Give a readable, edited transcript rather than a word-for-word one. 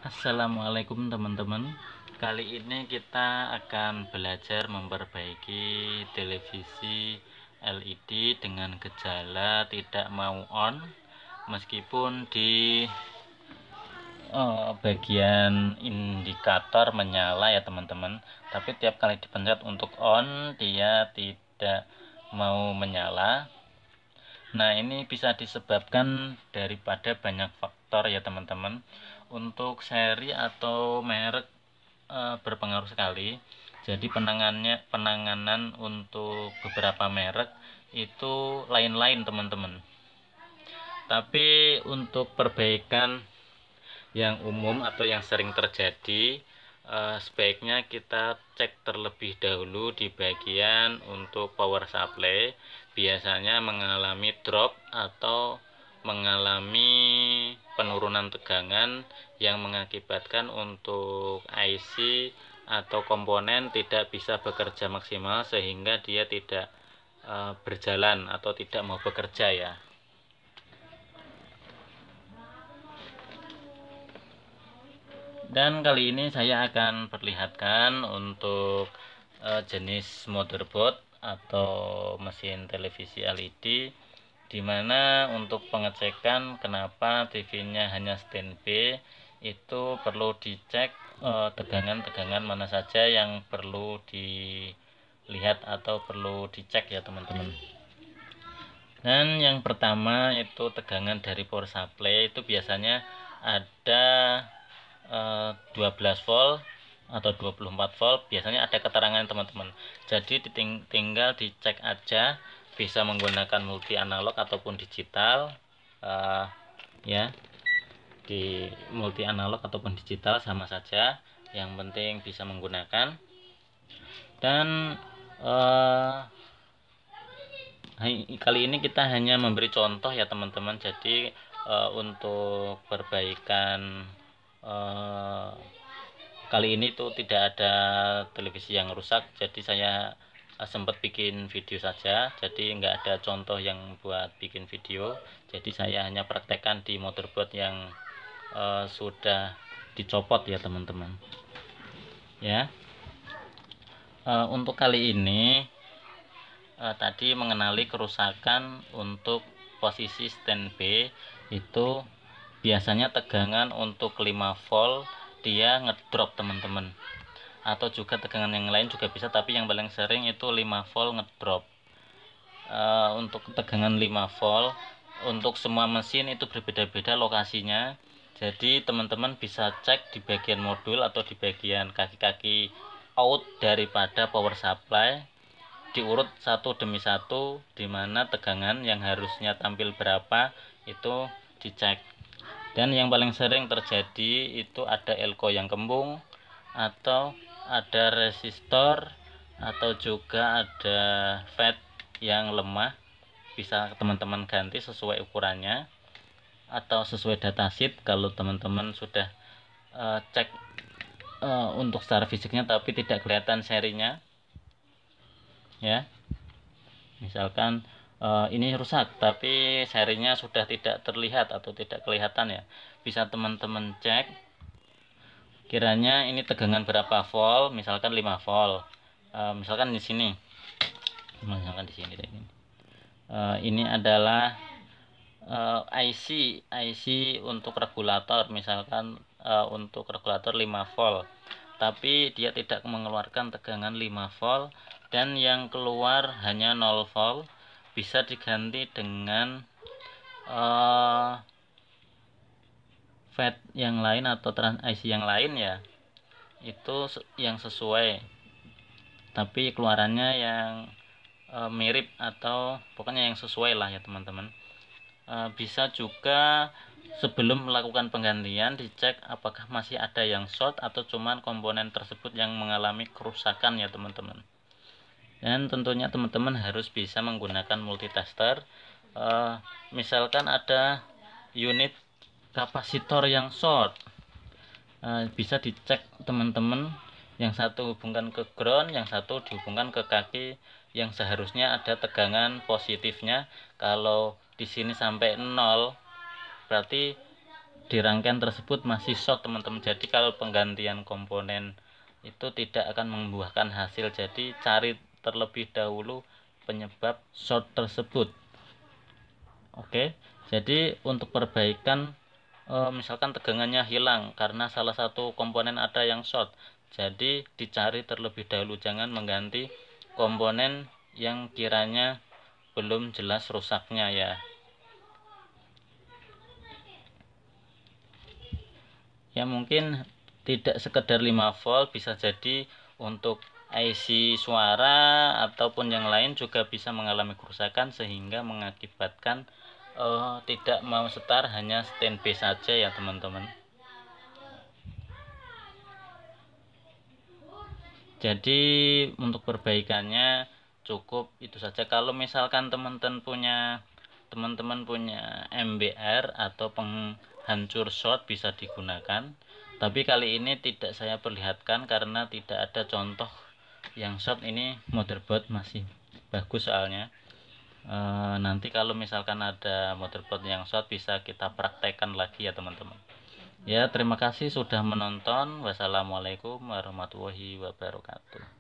Assalamualaikum teman-teman. Kali ini kita akan belajar memperbaiki televisi LED dengan gejala tidak mau on meskipun di bagian indikator menyala ya teman-teman, tapi tiap kali dipencet untuk on dia tidak mau menyala. Nah, ini bisa disebabkan daripada banyak faktor ya teman-teman. Untuk seri atau merek berpengaruh sekali. Jadi penanganan untuk beberapa merek itu lain-lain teman-teman. Tapi untuk perbaikan yang umum atau yang sering terjadi, sebaiknya kita cek terlebih dahulu di bagian untuk power supply. Biasanya mengalami drop atau mengalami penurunan tegangan yang mengakibatkan untuk IC atau komponen tidak bisa bekerja maksimal sehingga dia tidak berjalan atau tidak mau bekerja ya. Dan kali ini saya akan perlihatkan untuk jenis motherboard atau mesin televisi LED, dimana untuk pengecekan kenapa TV-nya hanya standby itu perlu dicek tegangan-tegangan mana saja yang perlu dilihat atau perlu dicek ya teman-teman. Dan yang pertama itu tegangan dari power supply, itu biasanya ada 12 volt atau 24 volt, biasanya ada keterangan teman-teman. Jadi tinggal dicek aja, bisa menggunakan multi analog ataupun digital, ya, di multi analog ataupun digital sama saja, yang penting bisa menggunakan. Dan kali ini kita hanya memberi contoh ya teman-teman. Jadi untuk perbaikan kali ini tuh tidak ada televisi yang rusak, jadi saya sempat bikin video saja, jadi nggak ada contoh yang buat bikin video. Jadi saya hanya praktekkan di motherboard yang sudah dicopot ya teman-teman ya. Untuk kali ini tadi mengenali kerusakan untuk posisi standby, itu biasanya tegangan untuk 5 volt dia ngedrop teman-teman, atau juga tegangan yang lain juga bisa, tapi yang paling sering itu 5 volt ngedrop. Untuk tegangan 5 volt untuk semua mesin itu berbeda-beda lokasinya, jadi teman-teman bisa cek di bagian modul atau di bagian kaki-kaki out daripada power supply, diurut satu demi satu, dimana tegangan yang harusnya tampil berapa itu dicek. Dan yang paling sering terjadi itu ada elko yang kembung, atau ada resistor, atau juga ada FET yang lemah. Bisa teman-teman ganti sesuai ukurannya atau sesuai datasheet kalau teman-teman sudah cek untuk secara fisiknya tapi tidak kelihatan serinya ya. Misalkan ini rusak tapi serinya sudah tidak terlihat atau tidak kelihatan ya, bisa teman-teman cek kiranya ini tegangan berapa volt, misalkan 5 volt. Misalkan di sini, ini adalah IC untuk regulator, misalkan untuk regulator 5 volt, tapi dia tidak mengeluarkan tegangan 5 volt dan yang keluar hanya 0 volt. Bisa diganti dengan FET yang lain atau trans IC yang lain ya, itu yang sesuai tapi keluarannya yang mirip atau pokoknya yang sesuai lah ya teman-teman. Bisa juga sebelum melakukan penggantian dicek apakah masih ada yang short atau cuman komponen tersebut yang mengalami kerusakan ya teman-teman. Dan tentunya teman-teman harus bisa menggunakan multitester. Misalkan ada unit kapasitor yang short, bisa dicek teman-teman, yang satu hubungkan ke ground, yang satu dihubungkan ke kaki yang seharusnya ada tegangan positifnya. Kalau di sini sampai 0 berarti di rangkaian tersebut masih short teman-teman. Jadi kalau penggantian komponen itu tidak akan membuahkan hasil. Jadi cari terlebih dahulu penyebab short tersebut. Oke, jadi untuk perbaikan misalkan tegangannya hilang karena salah satu komponen ada yang short, jadi dicari terlebih dahulu, jangan mengganti komponen yang kiranya belum jelas rusaknya ya. Ya mungkin tidak sekedar 5 volt, bisa jadi untuk IC suara ataupun yang lain juga bisa mengalami kerusakan sehingga mengakibatkan tidak mau setar, hanya standby saja ya teman-teman. Jadi untuk perbaikannya cukup itu saja. Kalau misalkan teman-teman punya MBR atau penghancur short bisa digunakan, tapi kali ini tidak saya perlihatkan karena tidak ada contoh yang short. Ini motherboard masih bagus soalnya. Nanti kalau misalkan ada motherboard yang short bisa kita praktekkan lagi ya teman-teman. Ya, terima kasih sudah menonton. Wassalamualaikum warahmatullahi wabarakatuh.